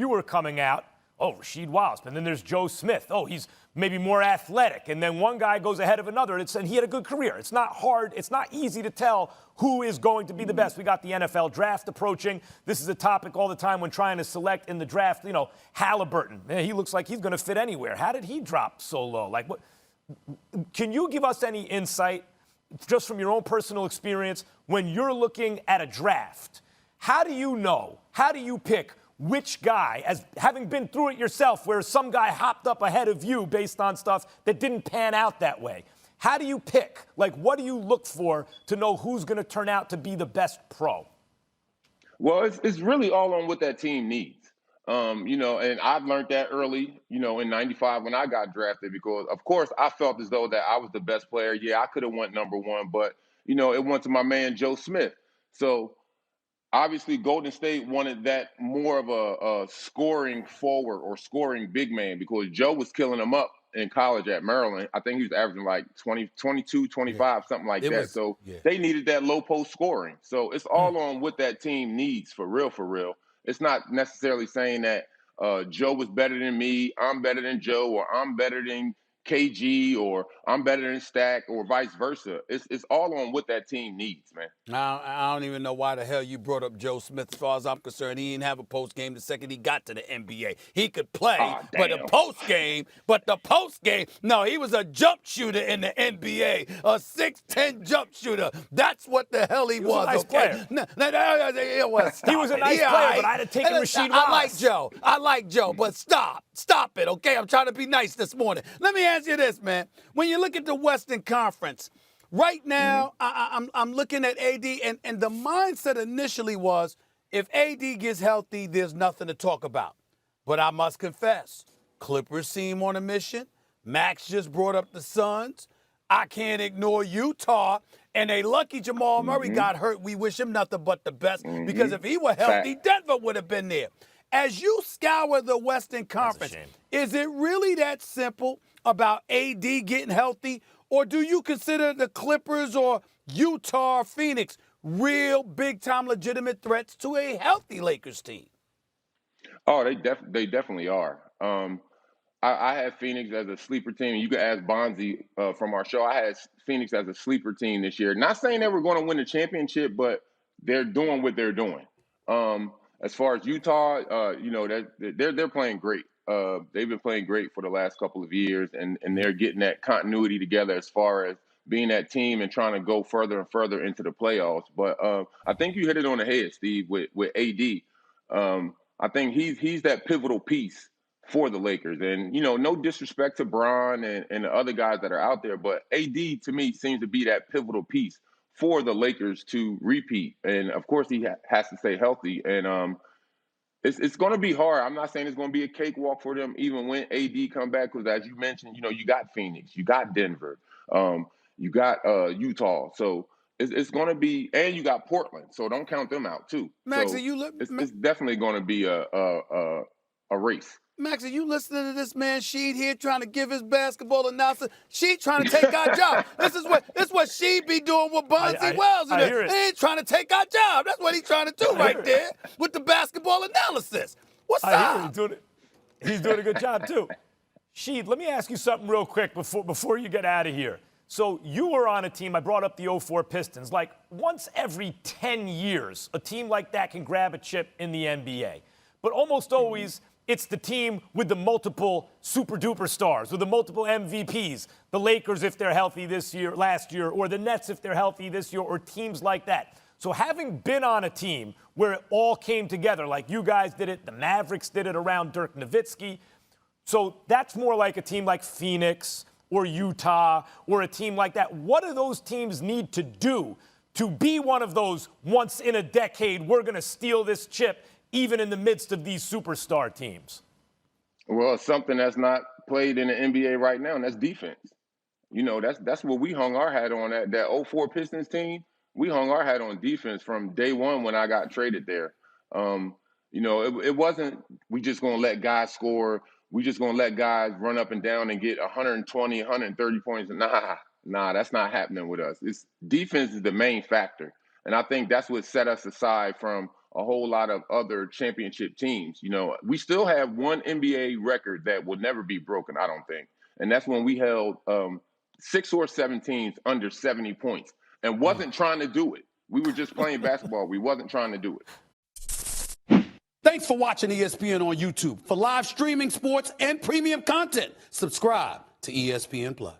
you were coming out, oh, Rasheed Wallace. And then there's Joe Smith. Oh, he's maybe more athletic. And then one guy goes ahead of another. And he had a good career. It's not hard. It's not easy to tell who is going to be the best. We got the NFL draft approaching. This is a topic all the time when trying to select in the draft. You know, Halliburton. Man, he looks like he's going to fit anywhere. How did he drop so low? Like, what? Can you give us any insight, just from your own personal experience, when you're looking at a draft? How do you know? How do you pick which guy, as having been through it yourself, where some guy hopped up ahead of you based on stuff that didn't pan out that way? How do you pick? Like, what do you look for to know who's going to turn out to be the best pro? Well, it's really all on what that team needs. You know, and I've learned that early, you know, in '95 when I got drafted, because, of course, I felt as though that I was the best player. Yeah, I could have went number one, but, you know, it went to my man Joe Smith. So obviously, Golden State wanted that more of a scoring forward or scoring big man, because Joe was killing them up in college at Maryland. I think he was averaging like 20, 22, 25, something like that. So they needed that low post scoring. So it's all on what that team needs, for real, for real. It's not necessarily saying that Joe was better than me, I'm better than Joe, or I'm better than KG, or I'm better than Stack, or vice versa. It's all on what that team needs, man. I don't even know why the hell you brought up Joe Smith. As far as I'm concerned, he didn't have a post game the second he got to the NBA. He could play, but the post game, no, he was a jump shooter in the NBA, a 6'10" jump shooter. That's what the hell he was. Nice player. He was a nice player, but I'd have taken Rasheed Wallace. I like Joe, but stop it, okay? I'm trying to be nice this morning. Let me ask you this, man. When you look at the Western Conference, right now, I'm looking at AD, and the mindset initially was, if AD gets healthy, there's nothing to talk about. But I must confess, Clippers seem on a mission. Max just brought up the Suns. I can't ignore Utah. And a lucky Jamal Murray got hurt. We wish him nothing but the best, because if he were healthy, Denver would have been there. As you scour the Western Conference, is it really that simple about AD getting healthy? Or do you consider the Clippers or Utah or Phoenix real big-time legitimate threats to a healthy Lakers team? Oh, they definitely are. I had Phoenix as a sleeper team. You could ask Bonzi from our show. I had Phoenix as a sleeper team this year. Not saying they were going to win the championship, but they're doing what they're doing. As far as Utah, you know, they're playing great. They've been playing great for the last couple of years, and they're getting that continuity together as far as being that team and trying to go further and further into the playoffs. But I think you hit it on the head, Steve, with AD. I think he's that pivotal piece for the Lakers. And, you know, no disrespect to Bron and the other guys that are out there, but AD to me seems to be that pivotal piece for the Lakers to repeat. And, of course, he has to stay healthy. And it's going to be hard. I'm not saying it's going to be a cakewalk for them even when AD come back, because, as you mentioned, you know, you got Phoenix, you got Denver, you got Utah. So it's going to be – and you got Portland. So don't count them out too. Max, so it's definitely going to be a race. Max, are you listening to this man Sheed here trying to give his basketball announcer? Sheed trying to take our job. This is what Sheed be doing with Bonzi Wells. I hear it. He ain't trying to take our job. That's what he's trying to do right there with the basketball analysis. What's up? He's doing a good job too. Sheed, let me ask you something real quick before you get out of here. So you were on a team, I brought up the 04 Pistons. Like, once every 10 years, a team like that can grab a chip in the NBA. But almost always, it's the team with the multiple super-duper stars, with the multiple MVPs. The Lakers, if they're healthy last year, or the Nets, if they're healthy this year, or teams like that. So having been on a team where it all came together, like you guys did it, the Mavericks did it around Dirk Nowitzki. So that's more like a team like Phoenix or Utah or a team like that. What do those teams need to do to be one of those once in a decade, we're going to steal this chip, even in the midst of these superstar teams? Well, it's something that's not played in the NBA right now, and that's defense. You know, that's what we hung our hat on. That 04 Pistons team, we hung our hat on defense from day one when I got traded there. You know, it wasn't we just going to let guys score. We just going to let guys run up and down and get 120, 130 points. Nah, that's not happening with us. Defense is the main factor. And I think that's what set us aside from a whole lot of other championship teams. You know, we still have one NBA record that will never be broken, I don't think. And that's when we held 6 or 7 teams under 70 points and wasn't trying to do it. We were just playing basketball. We wasn't trying to do it. Thanks for watching ESPN on YouTube. For live streaming sports and premium content, subscribe to ESPN Plus.